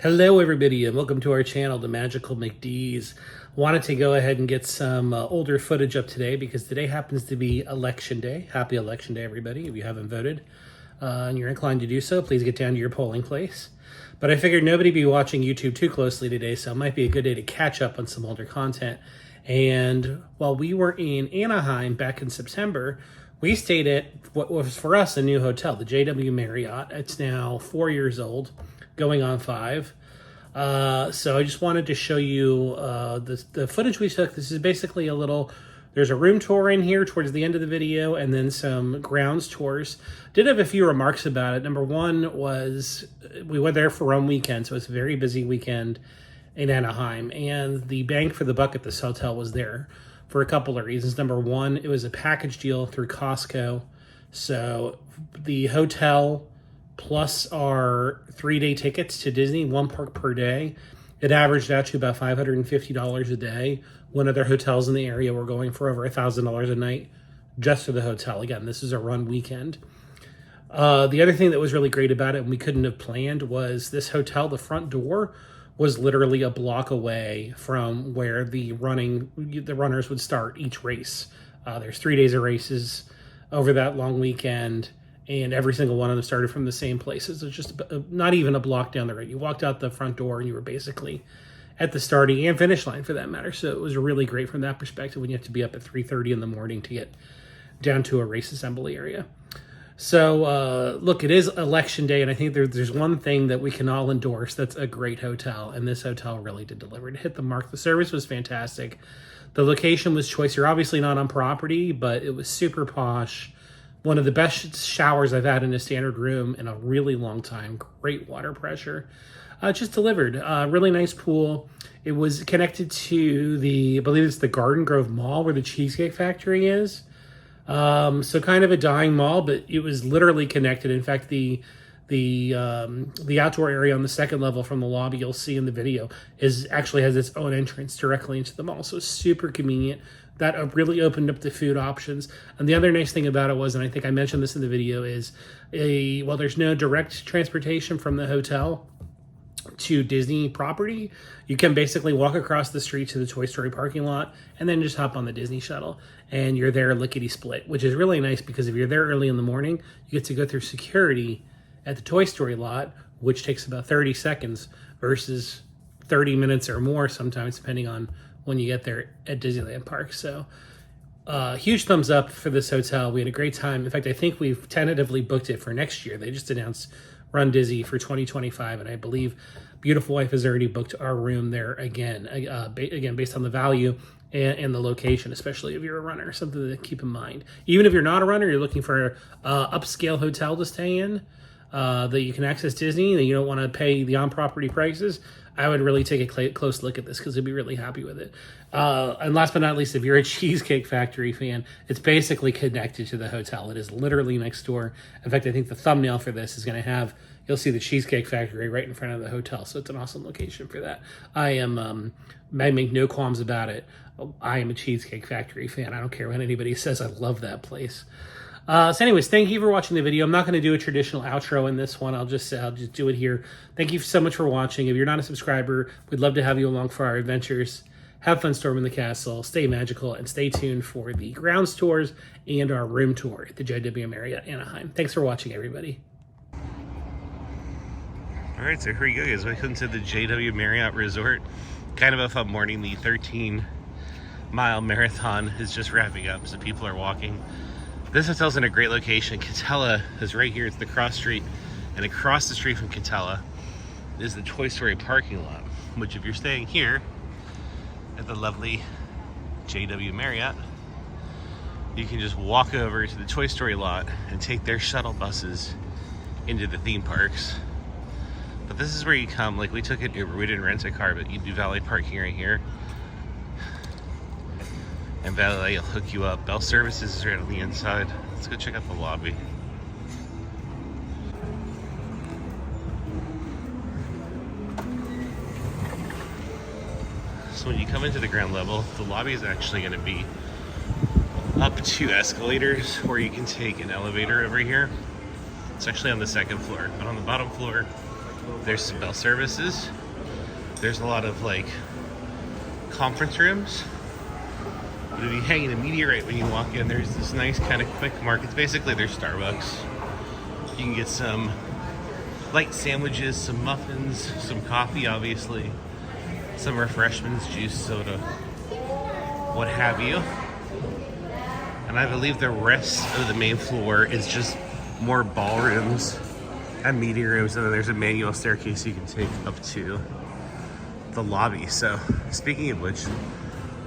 Hello everybody and welcome to our channel, The Magical McDs. Wanted to go ahead and get some older footage up today because today happens to be Election Day. Happy Election Day everybody. If you haven't voted and you're inclined to do so, please get down to your polling place. But I figured nobody be watching YouTube too closely today, so it might be a good day to catch up on some older content. And while we were in Anaheim back in September, we stayed at what was for us a new hotel, the JW Marriott. It's now 4 years old, going on 5. So I just wanted to show you the footage we took. This is basically there's a room tour in here towards the end of the video and then some grounds tours. Did have a few remarks about it. Number one was we were there for one weekend, so it's a very busy weekend in Anaheim. And the bang for the buck at this hotel was there for a couple of reasons. Number one, it was a package deal through Costco. So the hotel plus our 3-day tickets to Disney, one park per day, it averaged out to about $550 a day. When other hotels in the area were going for over $1,000 a night just for the hotel. Again, this is a run weekend. The other thing that was really great about it, and we couldn't have planned, was this hotel, the front door was literally a block away from where the runners would start each race. There's 3 days of races over that long weekend, and every single one of them started from the same places. It's just not even a block down the road. You walked out the front door and you were basically at the starting and finish line for that matter. So it was really great from that perspective when you have to be up at 3:30 in the morning to get down to a race assembly area. So look, it is election day, and I think there's one thing that we can all endorse. That's a great hotel, and this hotel really did deliver. It hit the mark. The service was fantastic. The location was choice. You're obviously not on property, but it was super posh. One of the best showers I've had in a standard room in a really long time. Great water pressure. Just delivered. Really nice pool. It was connected to I believe it's the Garden Grove Mall where the Cheesecake Factory is. So kind of a dying mall, but it was literally connected. In fact, the outdoor area on the second level from the lobby you'll see in the video actually has its own entrance directly into the mall. So it's super convenient. That really opened up the food options. And the other nice thing about it was, and I think I mentioned this in the video, is while there's no direct transportation from the hotel to Disney property, you can basically walk across the street to the Toy Story parking lot and then just hop on the Disney shuttle and you're there lickety split, which is really nice because if you're there early in the morning, you get to go through security at the Toy Story lot, which takes about 30 seconds versus 30 minutes or more sometimes, depending on when you get there at Disneyland Park. So huge thumbs up for this hotel. We had a great time. In fact, I think we've tentatively booked it for next year. They just announced Run Dizzy for 2025, and I believe Beautiful Wife has already booked our room there again, based on the value and the location, especially if you're a runner. Something to keep in mind. Even if you're not a runner, you're looking for an upscale hotel to stay in that you can access Disney, and you don't want to pay the on-property prices, I would really take a close look at this because you'll be really happy with it. And last but not least, if you're a Cheesecake Factory fan, it's basically connected to the hotel. It is literally next door. In fact, I think the thumbnail for this is going to you'll see the Cheesecake Factory right in front of the hotel. So it's an awesome location for that. I make no qualms about it. I am a Cheesecake Factory fan. I don't care what anybody says. I love that place. So anyways, thank you for watching the video. I'm not going to do a traditional outro in this one. I'll just do it here. Thank you so much for watching. If you're not a subscriber, we'd love to have you along for our adventures. Have fun storming the castle, stay magical, and stay tuned for the grounds tours and our room tour at the JW Marriott Anaheim. Thanks for watching, everybody. All right, so here we go, guys. Welcome to the JW Marriott Resort. Kind of a fun morning. The 13-mile marathon is just wrapping up, so people are walking. This hotel's in a great location. Catella is right here. It's the cross street. And across the street from Catella is the Toy Story parking lot, which if you're staying here at the lovely JW Marriott, you can just walk over to the Toy Story lot and take their shuttle buses into the theme parks. But this is where you come. Like, we took an Uber. We didn't rent a car, but you do valet parking right here. And valet will hook you up. Bell Services is right on the inside. Let's go check out the lobby. So when you come into the ground level, the lobby is actually going to be up 2 escalators, or you can take an elevator over here. It's actually on the second floor, but on the bottom floor There's some bell services. There's a lot of like conference rooms. But if you hang in a meteorite when you walk in, there's this nice kind of quick market. Basically, there's Starbucks. You can get some light sandwiches, some muffins, some coffee, obviously, some refreshments, juice, soda, what have you. And I believe the rest of the main floor is just more ballrooms and meeting rooms, and then there's a manual staircase you can take up to the lobby. So speaking of which,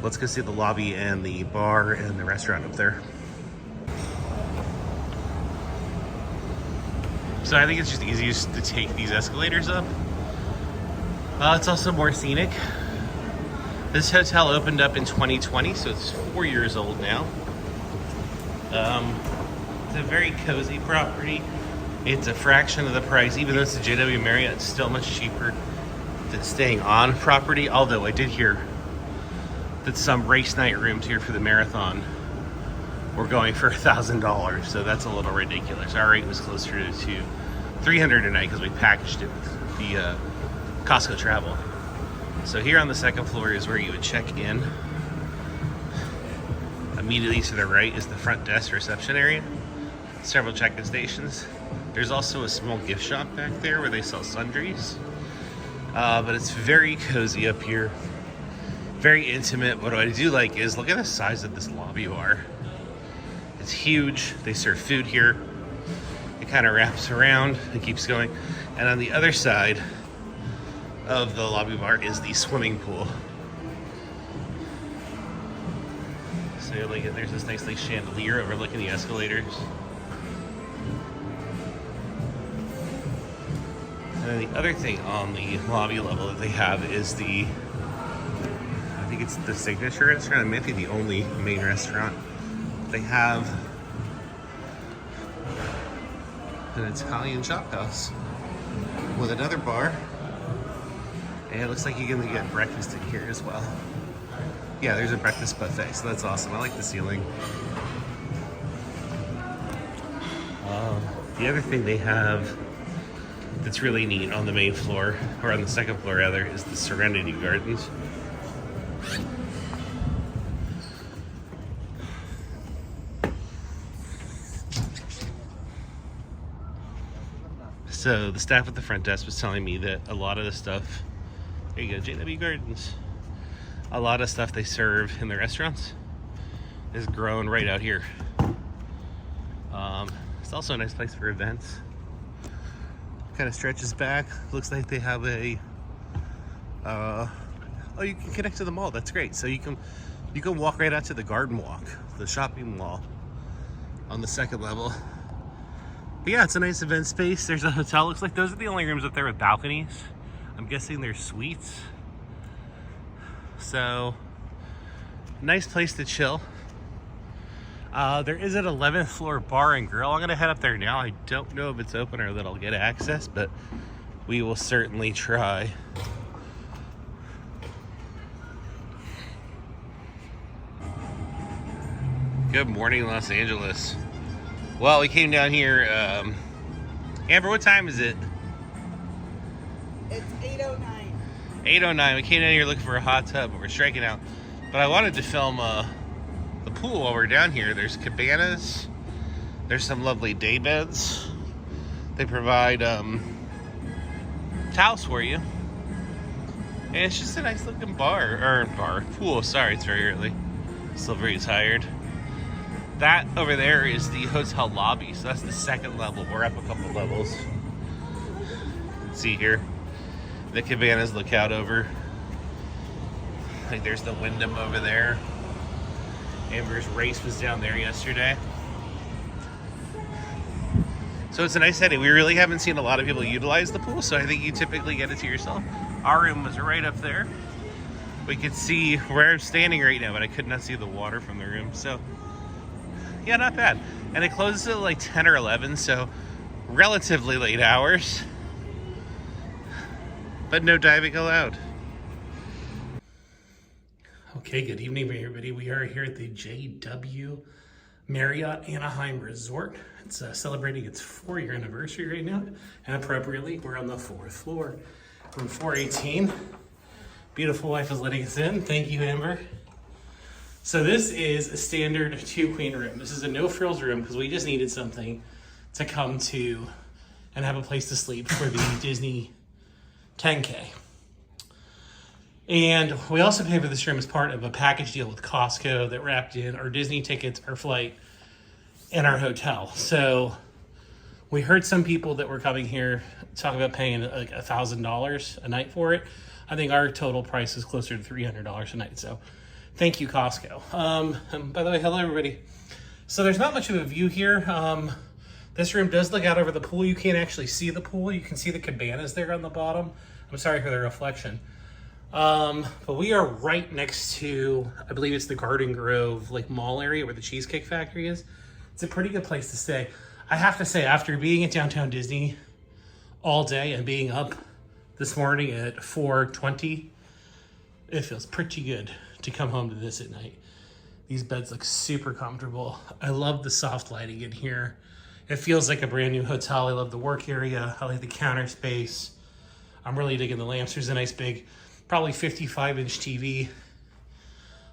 let's go see the lobby and the bar and the restaurant up there. So I think it's just easiest to take these escalators up. It's also more scenic. This hotel opened up in 2020, so it's 4 years old now. It's a very cozy property. It's a fraction of the price, even though it's a JW Marriott, it's still much cheaper than staying on property. Although I did hear that some race night rooms here for the marathon were going for $1,000, so that's a little ridiculous. Our rate was closer to $300 a night because we packaged it with the Costco travel. So here on the second floor is where you would check in. Immediately to the right is the front desk reception area. Several check-in stations. There's also a small gift shop back there where they sell sundries. But it's very cozy up here. Very intimate. What I do like is look at the size of this lobby bar. It's huge. They serve food here. It kind of wraps around and keeps going. And on the other side of the lobby bar is the swimming pool. So like, there's this nice like chandelier overlooking the escalators. And then the other thing on the lobby level that they have is I think it's the signature restaurant. It might be the only main restaurant. They have an Italian chop house with another bar. And it looks like you can get breakfast in here as well. Yeah, there's a breakfast buffet, so that's awesome. I like the ceiling. The other thing they have that's really neat on the main floor, or on the second floor rather, is the Serenity Gardens. So the staff at the front desk was telling me that a lot of the stuff, there you go, JW Gardens. A lot of stuff they serve in the restaurants is grown right out here. It's also a nice place for events. Kind of stretches back. Looks like they have a oh, you can connect to the mall. That's great. So you can walk right out to the garden walk, the shopping mall on the second level. But yeah, it's a nice event space. There's a hotel. Looks like those are the only rooms up there with balconies. I'm guessing they're suites. So nice place to chill. There is an 11th floor bar and grill. I'm gonna head up there now. I don't know if it's open or that I'll get access, but we will certainly try. Good morning, Los Angeles. Well, we came down here. Amber, what time is it? It's 8:09. 8:09. We came down here looking for a hot tub, but we're striking out. But I wanted to film the pool while we're down here. There's cabanas. There's some lovely day beds. They provide towels for you. And it's just a nice looking pool. Sorry, it's very early. Still very tired. That over there is the hotel lobby. So that's the second level. We're up a couple levels. Let's see here. The cabanas look out over. Like there's the Wyndham over there. Amber's race was down there yesterday. So it's a nice setting. We really haven't seen a lot of people utilize the pool, so I think you typically get it to yourself. Our room was right up there. We could see where I'm standing right now, but I could not see the water from the room. So yeah, not bad. And it closes at like 10 or 11, so relatively late hours. But no diving allowed. Okay, good evening, everybody. We are here at the JW Marriott Anaheim Resort. It's celebrating its 4-year anniversary right now, and appropriately, we're on the 4th floor. Room 418. Beautiful wife is letting us in. Thank you, Amber. So this is a standard 2-queen room. This is a no-frills room because we just needed something to come to and have a place to sleep for the Disney 10K. And we also paid for this room as part of a package deal with Costco that wrapped in our Disney tickets, our flight, and our hotel. So we heard some people that were coming here talk about paying like $1,000 a night for it. I think our total price is closer to $300 a night. So thank you, Costco. And by the way, hello everybody. So there's not much of a view here. This room does look out over the pool. You can't actually see the pool. You can see the cabanas there on the bottom. I'm sorry for the reflection. But we are right next to, I believe it's the Garden Grove like mall area where the Cheesecake Factory is. It's a pretty good place to stay. I have to say, after being at Downtown Disney all day and being up this morning at 4:20, it feels pretty good to come home to this at night. These beds look super comfortable. I love the soft lighting in here. It feels like a brand new hotel. I love the work area. I like the counter space. I'm really digging the lamps. There's a nice big, probably 55-inch TV.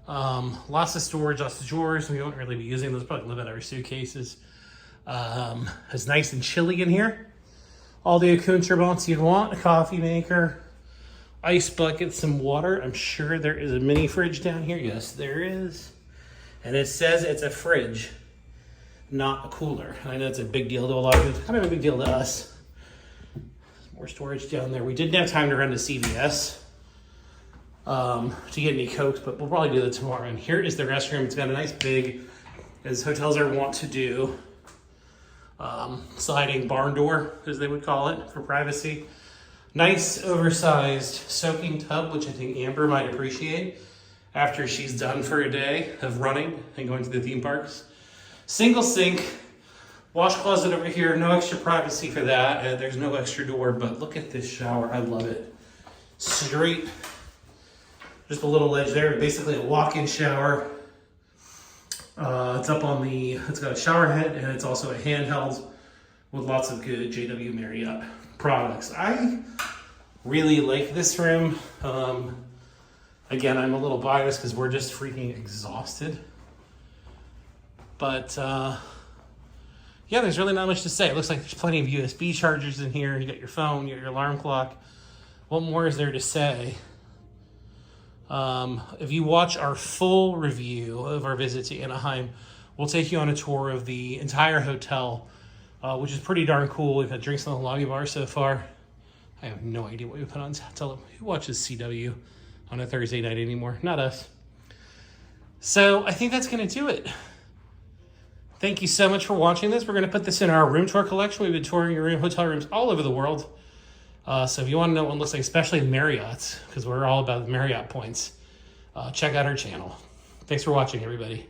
Lots of storage, lots of drawers. We won't really be using those, probably live out our suitcases. It's nice and chilly in here. All the accoutrements you'd want, a coffee maker, ice bucket, some water. I'm sure there is a mini fridge down here. Yes, there is. And it says it's a fridge, not a cooler. I know it's a big deal to a lot of people. Kind of a big deal to us. More storage down there. We didn't have time to run to CVS to get any Cokes, but we'll probably do that tomorrow. And here is the restroom. It's got a nice big, as hotels are wont to do, sliding barn door, as they would call it, for privacy. Nice oversized soaking tub, which I think Amber might appreciate after she's done for a day of running and going to the theme parks. Single sink, wash closet over here, no extra privacy for that. There's no extra door, but look at this shower. I love it. Straight, just a little ledge there, basically a walk-in shower. It's up on the, it's got a shower head, and it's also a handheld with lots of good JW Marriott products. I really like this room. Again, I'm a little biased because we're just freaking exhausted. But yeah, there's really not much to say. It looks like there's plenty of USB chargers in here. You got your phone, you got your alarm clock. What more is there to say? If you watch our full review of our visit to Anaheim, we'll take you on a tour of the entire hotel, which is pretty darn cool. We've had drinks on the lobby bar so far. I have no idea what we put on. Tell them who watches CW on a Thursday night anymore. Not us. So I think that's going to do it. Thank you so much for watching this. We're going to put this in our room tour collection. We've been touring your hotel rooms all over the world. So if you want to know what it looks like, especially Marriott's, because we're all about Marriott points, check out our channel. Thanks for watching, everybody.